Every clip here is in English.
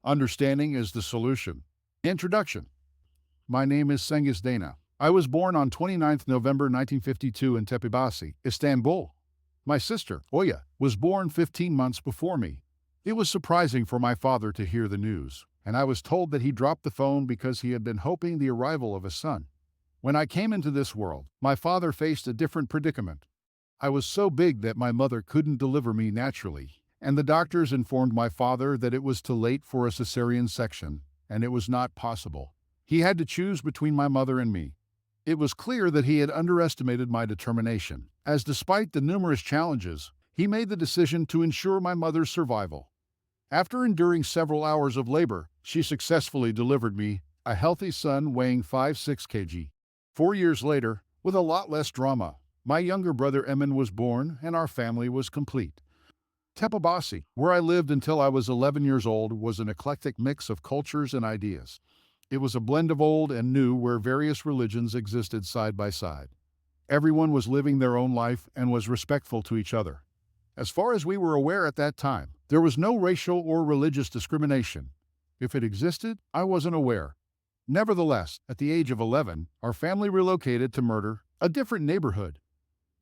Understanding is the solution. Introduction. My name is Cengiz. I was born on 29th November 1952 in Tepebasi, Istanbul. My sister, Oya, was born 15 months before me. It was surprising for my father to hear the news, and I was told that he dropped the phone because he had been hoping the arrival of a son. When I came into this world, my father faced a different predicament. I was so big that my mother couldn't deliver me naturally, and the doctors informed my father that it was too late for a cesarean section, and it was not possible. He had to choose between my mother and me. It was clear that he had underestimated my determination, as despite the numerous challenges, he made the decision to ensure my mother's survival. After enduring several hours of labor, she successfully delivered me, a healthy son weighing 5'6 kg. 4 years later, with a lot less drama, my younger brother Emin was born and our family was complete. Tepebasi, where I lived until I was 11 years old, was an eclectic mix of cultures and ideas. It was a blend of old and new where various religions existed side by side. Everyone was living their own life and was respectful to each other. As far as we were aware at that time, there was no racial or religious discrimination. If it existed, I wasn't aware. Nevertheless, at the age of 11, our family relocated to Murder, a different neighborhood.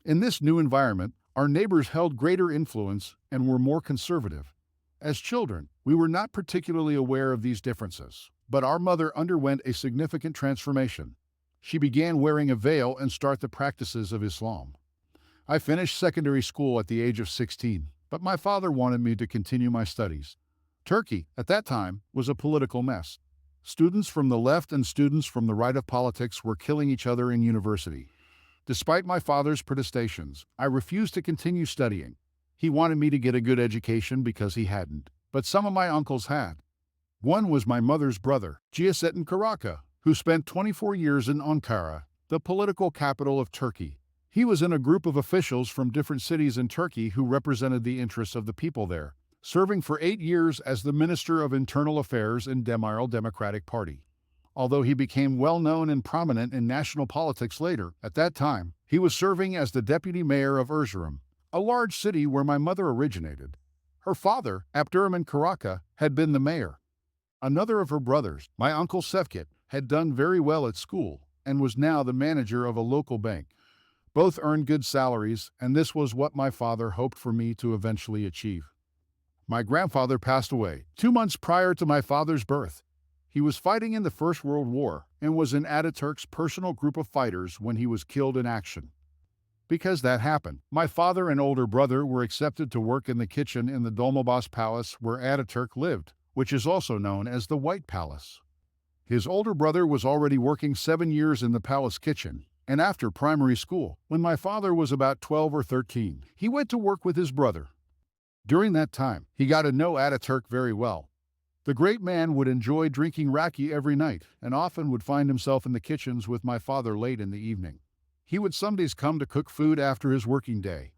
In this new environment, our neighbors held greater influence and were more conservative. As children, we were not particularly aware of these differences, but our mother underwent a significant transformation. She began wearing a veil and started the practices of Islam. I finished secondary school at the age of 16, but my father wanted me to continue my studies. Turkey, at that time, was a political mess. Students from the left and students from the right of politics were killing each other in university. Despite my father's protestations, I refused to continue studying. He wanted me to get a good education because he hadn't, but some of my uncles had. One was my mother's brother, Giasettin Karaka, who spent 24 years in Ankara, the political capital of Turkey. He was in a group of officials from different cities in Turkey who represented the interests of the people there, serving for 8 years as the Minister of Internal Affairs in Demirel Democratic Party. Although he became well known and prominent in national politics later, at that time, he was serving as the deputy mayor of Erzurum, a large city where my mother originated. Her father, Abdurrahman Karaka, had been the mayor. Another of her brothers, my uncle Sevket, had done very well at school and was now the manager of a local bank. Both earned good salaries, and this was what my father hoped for me to eventually achieve. My grandfather passed away 2 months prior to my father's birth. He was fighting in the First World War and was in Ataturk's personal group of fighters when he was killed in action. Because that happened, my father and older brother were accepted to work in the kitchen in the Dolmabahce Palace where Ataturk lived, which is also known as the White Palace. His older brother was already working 7 years in the palace kitchen, and after primary school, when my father was about 12 or 13, he went to work with his brother. During that time, he got to know Ataturk very well. The great man would enjoy drinking raki every night and often would find himself in the kitchens with my father late in the evening. He would some days come to cook food after his working day.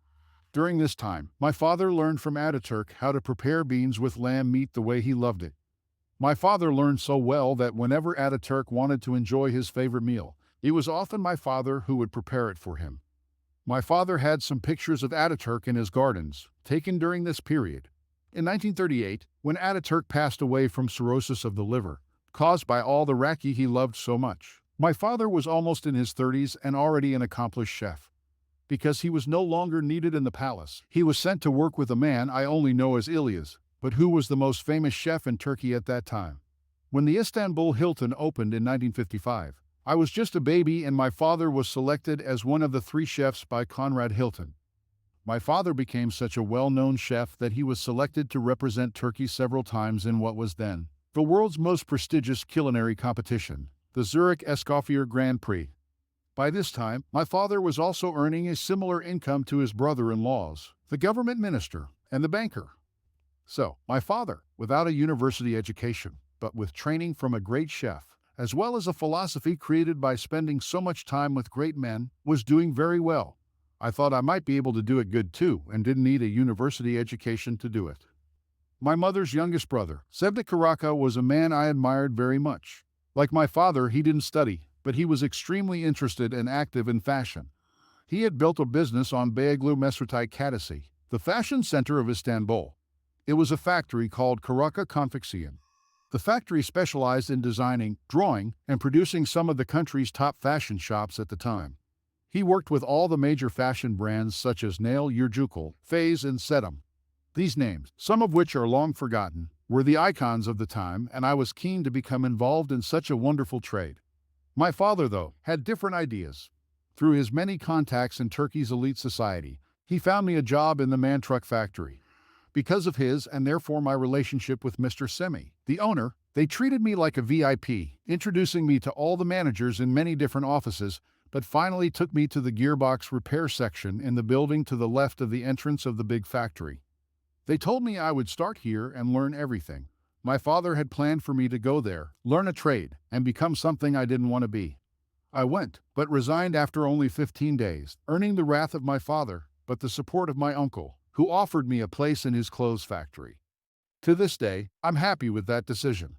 During this time, my father learned from Ataturk how to prepare beans with lamb meat the way he loved it. My father learned so well that whenever Ataturk wanted to enjoy his favorite meal, it was often my father who would prepare it for him. My father had some pictures of Ataturk in his gardens, taken during this period. In 1938, when Ataturk passed away from cirrhosis of the liver, caused by all the raki he loved so much, my father was almost in his 30s and already an accomplished chef. Because he was no longer needed in the palace, he was sent to work with a man I only know as Ilyas, but who was the most famous chef in Turkey at that time. When the Istanbul Hilton opened in 1955, I was just a baby and my father was selected as one of the 3 chefs by Conrad Hilton. My father became such a well-known chef that he was selected to represent Turkey several times in what was then the world's most prestigious culinary competition, the Zurich Escoffier Grand Prix. By this time, my father was also earning a similar income to his brother-in-laws, the government minister, and the banker. So, my father, without a university education, but with training from a great chef, as well as a philosophy created by spending so much time with great men, was doing very well. I thought I might be able to do it good too and didn't need a university education to do it. My mother's youngest brother, Sevdet Karaka, was a man I admired very much. Like my father, he didn't study, but he was extremely interested and active in fashion. He had built a business on Beyoğlu Mesritay Caddesi, the fashion center of Istanbul. It was a factory called Karaka Confeksiyon. The factory specialized in designing, drawing, and producing some of the country's top fashion shops at the time. He worked with all the major fashion brands such as Nail Yurjukul, Faze, and Sedum. These names, some of which are long forgotten, were the icons of the time, and I was keen to become involved in such a wonderful trade. My father, though, had different ideas. Through his many contacts in Turkey's elite society, he found me a job in the man truck factory. Because of his and therefore my relationship with Mr. Semi, the owner, they treated me like a VIP, introducing me to all the managers in many different offices, but finally took me to the gearbox repair section in the building to the left of the entrance of the big factory. They told me I would start here and learn everything. My father had planned for me to go there, learn a trade, and become something I didn't want to be. I went, but resigned after only 15 days, earning the wrath of my father, but the support of my uncle, who offered me a place in his clothes factory. To this day, I'm happy with that decision.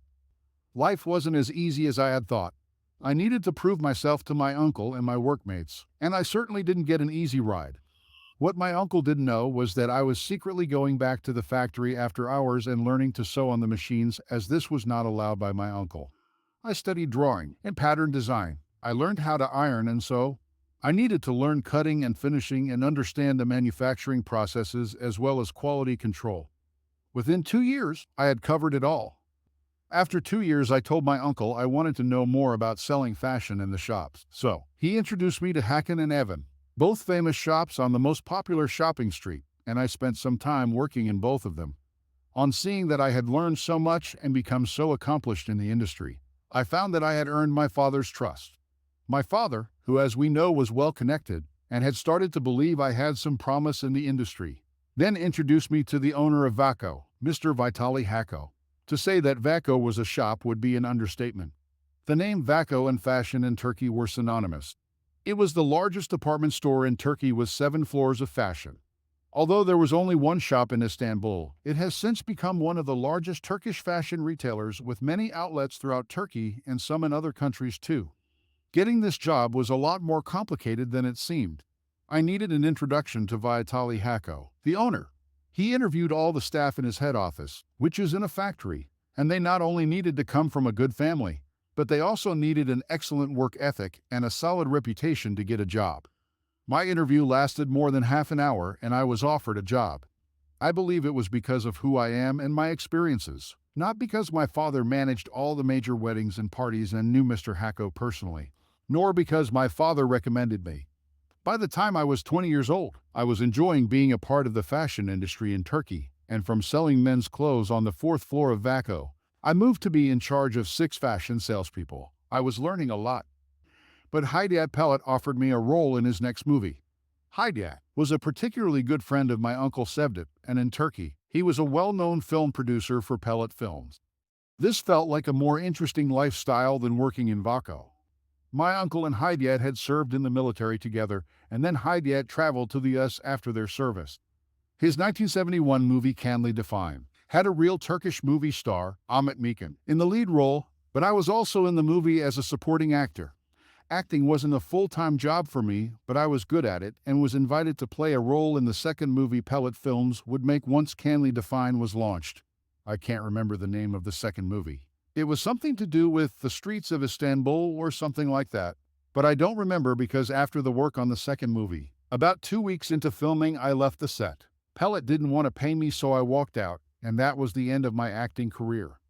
Life wasn't as easy as I had thought. I needed to prove myself to my uncle and my workmates, and I certainly didn't get an easy ride. What my uncle didn't know was that I was secretly going back to the factory after hours and learning to sew on the machines, as this was not allowed by my uncle. I studied drawing and pattern design. I learned how to iron and sew. I needed to learn cutting and finishing and understand the manufacturing processes as well as quality control. Within 2 years, I had covered it all. After 2 years, I told my uncle I wanted to know more about selling fashion in the shops. So, he introduced me to Hakan and Evan, both famous shops on the most popular shopping street, and I spent some time working in both of them. On seeing that I had learned so much and become so accomplished in the industry, I found that I had earned my father's trust. My father, who as we know was well connected, and had started to believe I had some promise in the industry, then introduced me to the owner of Vaco, Mr. Vitali Hako. To say that Vaco was a shop would be an understatement. The name Vaco and fashion in Turkey were synonymous. It was the largest department store in Turkey with 7 floors of fashion. Although there was only one shop in Istanbul, it has since become one of the largest Turkish fashion retailers with many outlets throughout Turkey and some in other countries too. Getting this job was a lot more complicated than it seemed. I needed an introduction to Vitali Hako, the owner. He interviewed all the staff in his head office, which is in a factory, and they not only needed to come from a good family, but they also needed an excellent work ethic and a solid reputation to get a job. My interview lasted more than half an hour and I was offered a job. I believe it was because of who I am and my experiences, not because my father managed all the major weddings and parties and knew Mr. Hako personally, nor because my father recommended me. By the time I was 20 years old, I was enjoying being a part of the fashion industry in Turkey, and from selling men's clothes on the 4th floor of Vaco, I moved to be in charge of 6 fashion salespeople. I was learning a lot. But Hidayat Pellet offered me a role in his next movie. Hidayat was a particularly good friend of my uncle Sevdip, and in Turkey, he was a well-known film producer for Pellet Films. This felt like a more interesting lifestyle than working in Vaco. My uncle and Hidayat had served in the military together, and then Hidayat traveled to the US after their service. His 1971 movie Canly Define had a real Turkish movie star, Ahmet Mekan, in the lead role, but I was also in the movie as a supporting actor. Acting wasn't a full-time job for me, but I was good at it and was invited to play a role in the second movie Pellet Films would make once Canly Define was launched. I can't remember the name of the second movie. It was something to do with the streets of Istanbul or something like that, but I don't remember because after the work on the second movie, about 2 weeks into filming, I left the set. Pellet didn't want to pay me, so I walked out, and that was the end of my acting career.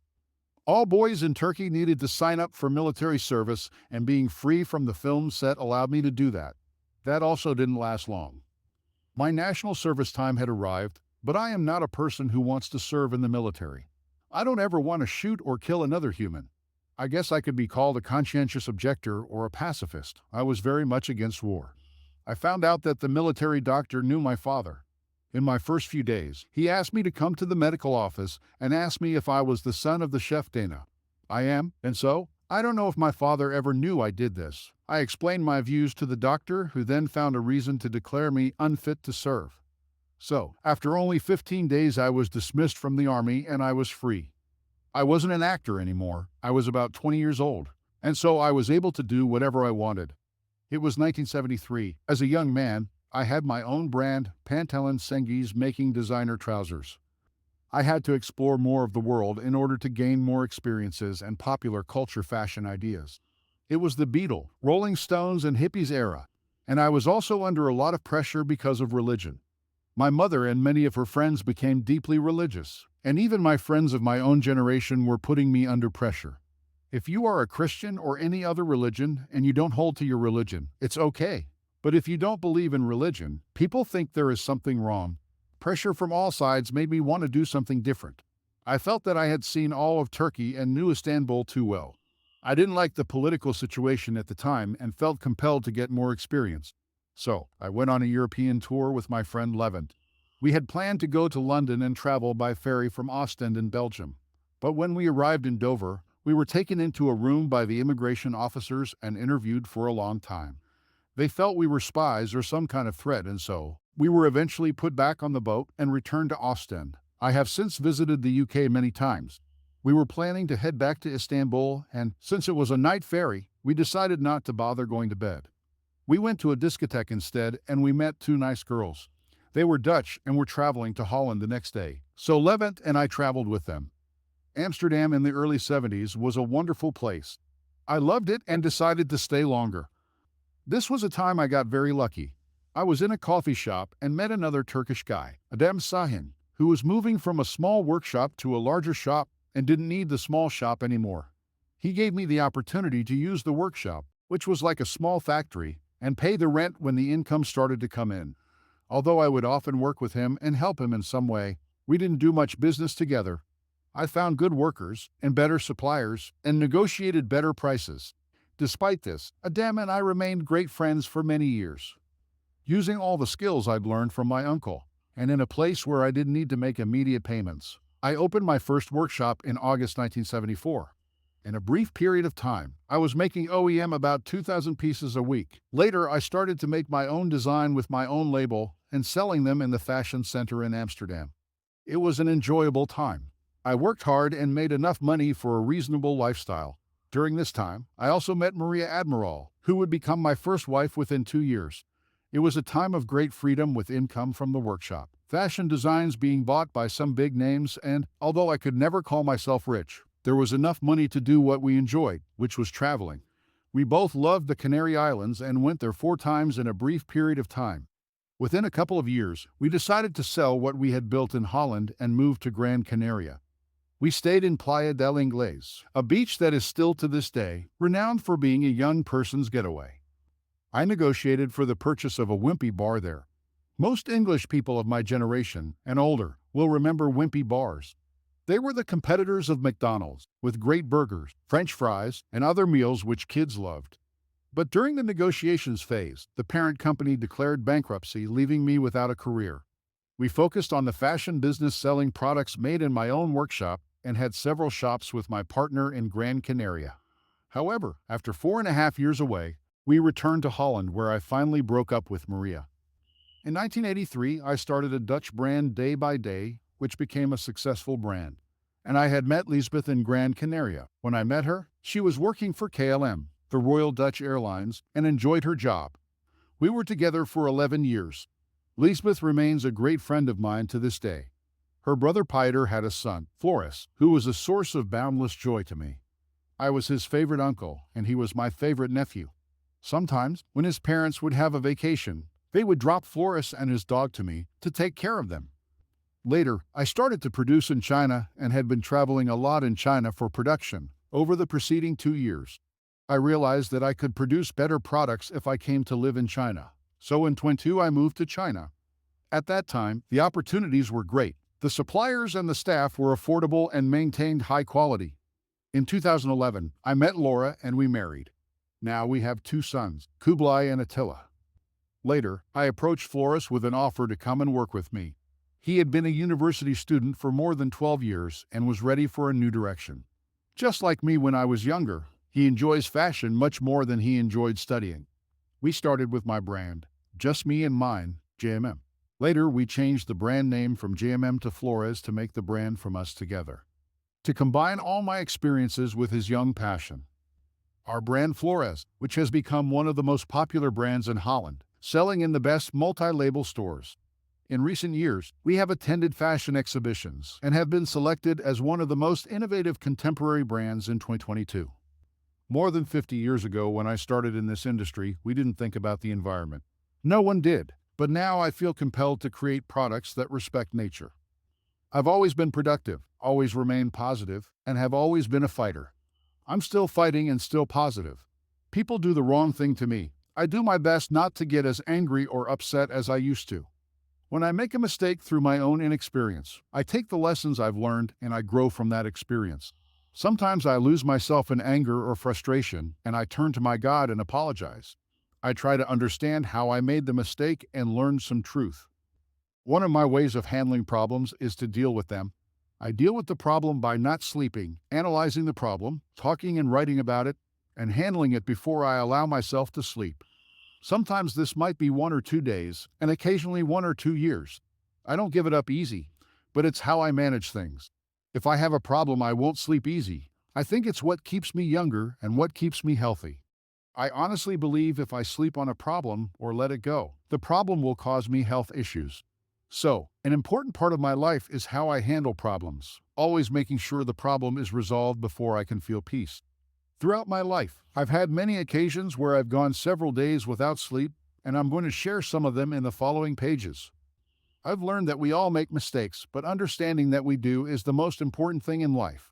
All boys in Turkey needed to sign up for military service, and being free from the film set allowed me to do that. That also didn't last long. My national service time had arrived, but I am not a person who wants to serve in the military. I don't ever want to shoot or kill another human. I guess I could be called a conscientious objector or a pacifist. I was very much against war. I found out that the military doctor knew my father. In my first few days, he asked me to come to the medical office and asked me if I was the son of the chef Dana. I am, and so, I don't know if my father ever knew I did this. I explained my views to the doctor, who then found a reason to declare me unfit to serve. So, after only 15 days, I was dismissed from the army and I was free. I wasn't an actor anymore. I was about 20 years old, and so I was able to do whatever I wanted. It was 1973. As a young man, I had my own brand, Pantaloon Cengiz, making designer trousers. I had to explore more of the world in order to gain more experiences and popular culture fashion ideas. It was the Beatle, Rolling Stones, and hippies era, and I was also under a lot of pressure because of religion. My mother and many of her friends became deeply religious, and even my friends of my own generation were putting me under pressure. If you are a Christian or any other religion and you don't hold to your religion, it's okay. But if you don't believe in religion, people think there is something wrong. Pressure from all sides made me want to do something different. I felt that I had seen all of Turkey and knew Istanbul too well. I didn't like the political situation at the time and felt compelled to get more experience. So, I went on a European tour with my friend Levent. We had planned to go to London and travel by ferry from Ostend in Belgium. But when we arrived in Dover, we were taken into a room by the immigration officers and interviewed for a long time. They felt we were spies or some kind of threat, and so we were eventually put back on the boat and returned to Ostend. I have since visited the UK many times. We were planning to head back to Istanbul, and since it was a night ferry, we decided not to bother going to bed. We went to a discotheque instead, and we met two nice girls. They were Dutch and were traveling to Holland the next day, so Levent and I traveled with them. Amsterdam in the early 70s was a wonderful place. I loved it and decided to stay longer. This was a time I got very lucky. I was in a coffee shop and met another Turkish guy, Adam Sahin, who was moving from a small workshop to a larger shop and didn't need the small shop anymore. He gave me the opportunity to use the workshop, which was like a small factory, and pay the rent when the income started to come in. Although I would often work with him and help him in some way, we didn't do much business together. I found good workers and better suppliers and negotiated better prices. Despite this, Adam and I remained great friends for many years. Using all the skills I'd learned from my uncle, and in a place where I didn't need to make immediate payments, I opened my first workshop in August 1974. In a brief period of time, I was making OEM about 2,000 pieces a week. Later, I started to make my own design with my own label and selling them in the fashion center in Amsterdam. It was an enjoyable time. I worked hard and made enough money for a reasonable lifestyle. During this time, I also met Maria Admiral, who would become my first wife within 2 years. It was a time of great freedom with income from the workshop, fashion designs being bought by some big names, and, although I could never call myself rich, there was enough money to do what we enjoyed, which was traveling. We both loved the Canary Islands and went there 4 times in a brief period of time. Within a couple of years, we decided to sell what we had built in Holland and move to Gran Canaria. We stayed in Playa del Inglés, a beach that is still to this day renowned for being a young person's getaway. I negotiated for the purchase of a Wimpy bar there. Most English people of my generation and older will remember Wimpy bars. They were the competitors of McDonald's, with great burgers, French fries, and other meals which kids loved. But during the negotiations phase, the parent company declared bankruptcy, leaving me without a career. We focused on the fashion business, selling products made in my own workshop, and had several shops with my partner in Gran Canaria. However, after 4.5 years away, we returned to Holland, where I finally broke up with Maria. In 1983, I started a Dutch brand, Day by Day, which became a successful brand. And I had met Lisbeth in Gran Canaria. When I met her, she was working for KLM, the Royal Dutch Airlines, and enjoyed her job. We were together for 11 years. Lisbeth remains a great friend of mine to this day. Her brother Pieter had a son, Floris, who was a source of boundless joy to me. I was his favorite uncle, and he was my favorite nephew. Sometimes, when his parents would have a vacation, they would drop Floris and his dog to me to take care of them. Later, I started to produce in China and had been traveling a lot in China for production over the preceding 2 years. I realized that I could produce better products if I came to live in China. So in 2022, I moved to China. At that time, the opportunities were great. The suppliers and the staff were affordable and maintained high quality. In 2011, I met Laura and we married. Now we have 2 sons, Kublai and Attila. Later, I approached Floris with an offer to come and work with me. He had been a university student for more than 12 years and was ready for a new direction. Just like me when I was younger, he enjoys fashion much more than he enjoyed studying. We started with my brand, just me and mine, JMM. Later, we changed the brand name from JMM to Flores to make the brand from us together. To combine all my experiences with his young passion. Our brand Flores, which has become one of the most popular brands in Holland, selling in the best multi-label stores. In recent years, we have attended fashion exhibitions and have been selected as one of the most innovative contemporary brands in 2022. More than 50 years ago, when I started in this industry, we didn't think about the environment. No one did, but now I feel compelled to create products that respect nature. I've always been productive, always remained positive, and have always been a fighter. I'm still fighting and still positive. People do the wrong thing to me. I do my best not to get as angry or upset as I used to. When I make a mistake through my own inexperience, I take the lessons I've learned and I grow from that experience. Sometimes I lose myself in anger or frustration, and I turn to my God and apologize. I try to understand how I made the mistake and learn some truth. One of my ways of handling problems is to deal with them. I deal with the problem by not sleeping, analyzing the problem, talking and writing about it, and handling it before I allow myself to sleep. Sometimes this might be 1 or 2 days, and occasionally 1 or 2 years. I don't give it up easy, but it's how I manage things. If I have a problem, I won't sleep easy. I think it's what keeps me younger and what keeps me healthy. I honestly believe if I sleep on a problem or let it go, the problem will cause me health issues. So, an important part of my life is how I handle problems, always making sure the problem is resolved before I can feel peace. Throughout my life, I've had many occasions where I've gone several days without sleep, and I'm going to share some of them in the following pages. I've learned that we all make mistakes, but understanding that we do is the most important thing in life.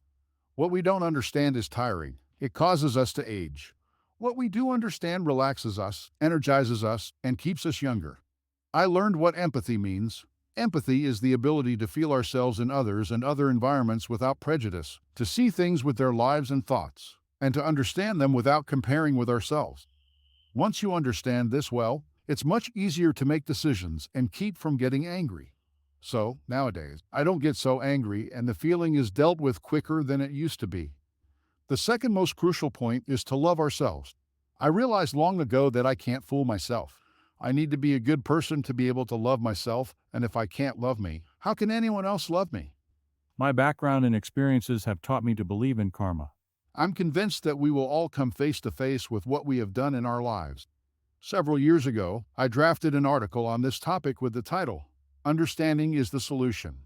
What we don't understand is tiring. It causes us to age. What we do understand relaxes us, energizes us, and keeps us younger. I learned what empathy means. Empathy is the ability to feel ourselves in others and other environments without prejudice, to see things with their lives and thoughts, and to understand them without comparing with ourselves. Once you understand this well, it's much easier to make decisions and keep from getting angry. So, nowadays, I don't get so angry and the feeling is dealt with quicker than it used to be. The second most crucial point is to love ourselves. I realized long ago that I can't fool myself. I need to be a good person to be able to love myself, and if I can't love me, how can anyone else love me? My background and experiences have taught me to believe in karma. I'm convinced that we will all come face to face with what we have done in our lives. Several years ago, I drafted an article on this topic with the title, Understanding is the Solution.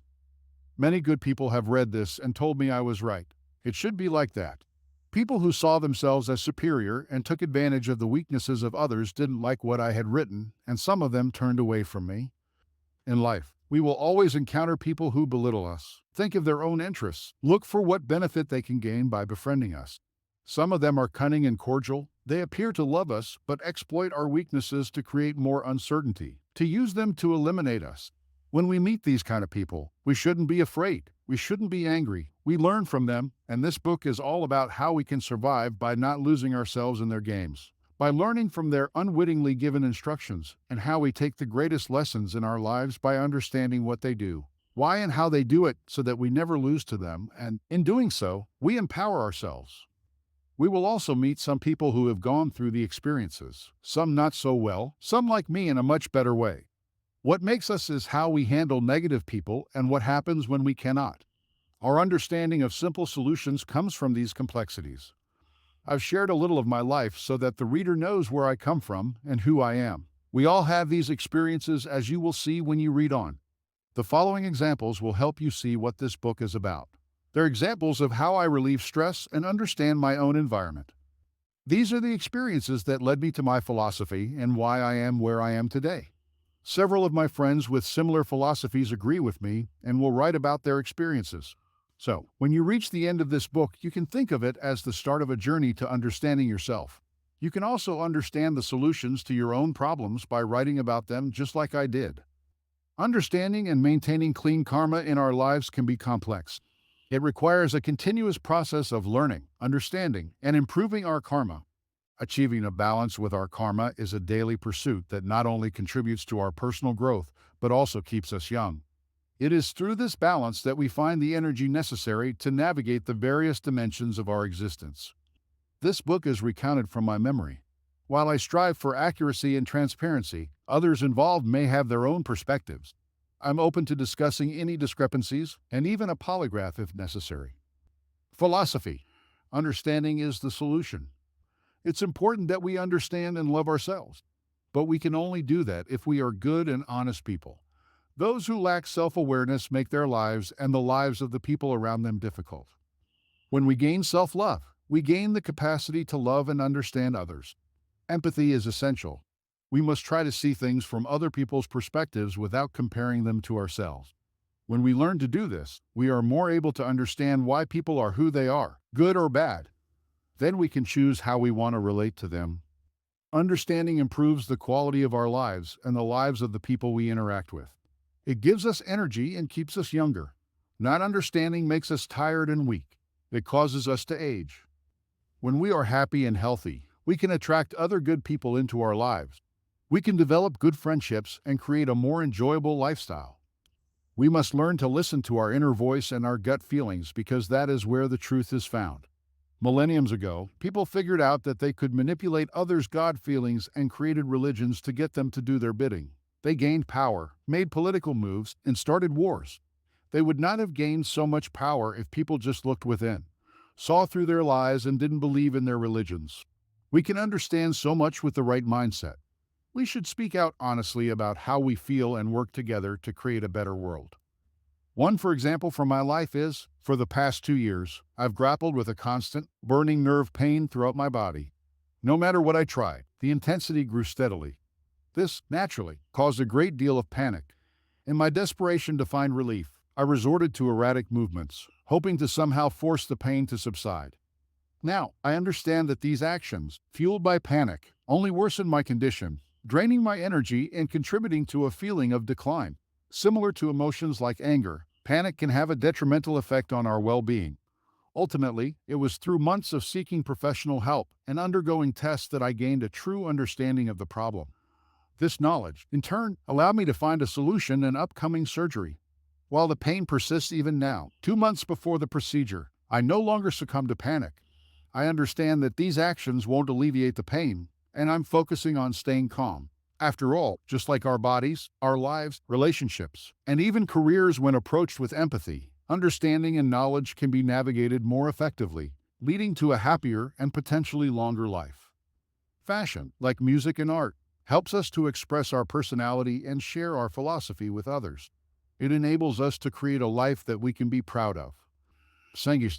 Many good people have read this and told me I was right. It should be like that. People who saw themselves as superior and took advantage of the weaknesses of others didn't like what I had written, and some of them turned away from me. In life, we will always encounter people who belittle us, think of their own interests, look for what benefit they can gain by befriending us. Some of them are cunning and cordial. They appear to love us, but exploit our weaknesses to create more uncertainty, to use them to eliminate us. When we meet these kind of people, we shouldn't be afraid. We shouldn't be angry. We learn from them, and this book is all about how we can survive by not losing ourselves in their games, by learning from their unwittingly given instructions, and how we take the greatest lessons in our lives by understanding what they do, why and how they do it so that we never lose to them, and in doing so, we empower ourselves. We will also meet some people who have gone through the experiences, some not so well, some like me in a much better way. What makes us is how we handle negative people and what happens when we cannot. Our understanding of simple solutions comes from these complexities. I've shared a little of my life so that the reader knows where I come from and who I am. We all have these experiences, as you will see when you read on. The following examples will help you see what this book is about. They're examples of how I relieve stress and understand my own environment. These are the experiences that led me to my philosophy and why I am where I am today. Several of my friends with similar philosophies agree with me and will write about their experiences. So, when you reach the end of this book, you can think of it as the start of a journey to understanding yourself. You can also understand the solutions to your own problems by writing about them just like I did. Understanding and maintaining clean karma in our lives can be complex. It requires a continuous process of learning, understanding, and improving our karma. Achieving a balance with our karma is a daily pursuit that not only contributes to our personal growth, but also keeps us young. It is through this balance that we find the energy necessary to navigate the various dimensions of our existence. This book is recounted from my memory. While I strive for accuracy and transparency, others involved may have their own perspectives. I'm open to discussing any discrepancies and even a polygraph if necessary. Philosophy. Understanding is the solution. It's important that we understand and love ourselves, but we can only do that if we are good and honest people. Those who lack self-awareness make their lives and the lives of the people around them difficult. When we gain self-love, we gain the capacity to love and understand others. Empathy is essential. We must try to see things from other people's perspectives without comparing them to ourselves. When we learn to do this, we are more able to understand why people are who they are, good or bad. Then we can choose how we want to relate to them. Understanding improves the quality of our lives and the lives of the people we interact with. It gives us energy and keeps us younger. Not understanding makes us tired and weak. It causes us to age. When we are happy and healthy, we can attract other good people into our lives. We can develop good friendships and create a more enjoyable lifestyle. We must learn to listen to our inner voice and our gut feelings because that is where the truth is found. Millenniums ago, people figured out that they could manipulate others' God feelings and created religions to get them to do their bidding. They gained power, made political moves, and started wars. They would not have gained so much power if people just looked within, saw through their lies, and didn't believe in their religions. We can understand so much with the right mindset. We should speak out honestly about how we feel and work together to create a better world. One, for example, from my life is, for the past 2 years, I've grappled with a constant, burning nerve pain throughout my body. No matter what I tried, the intensity grew steadily. This, naturally, caused a great deal of panic. In my desperation to find relief, I resorted to erratic movements, hoping to somehow force the pain to subside. Now, I understand that these actions, fueled by panic, only worsened my condition, draining my energy and contributing to a feeling of decline. Similar to emotions like anger, panic can have a detrimental effect on our well-being. Ultimately, it was through months of seeking professional help and undergoing tests that I gained a true understanding of the problem. This knowledge, in turn, allowed me to find a solution in upcoming surgery. While the pain persists even now, 2 months before the procedure, I no longer succumb to panic. I understand that these actions won't alleviate the pain, and I'm focusing on staying calm. After all, just like our bodies, our lives, relationships, and even careers, when approached with empathy, understanding and knowledge can be navigated more effectively, leading to a happier and potentially longer life. Fashion, like music and art, helps us to express our personality and share our philosophy with others. It enables us to create a life that we can be proud of. Cengiz.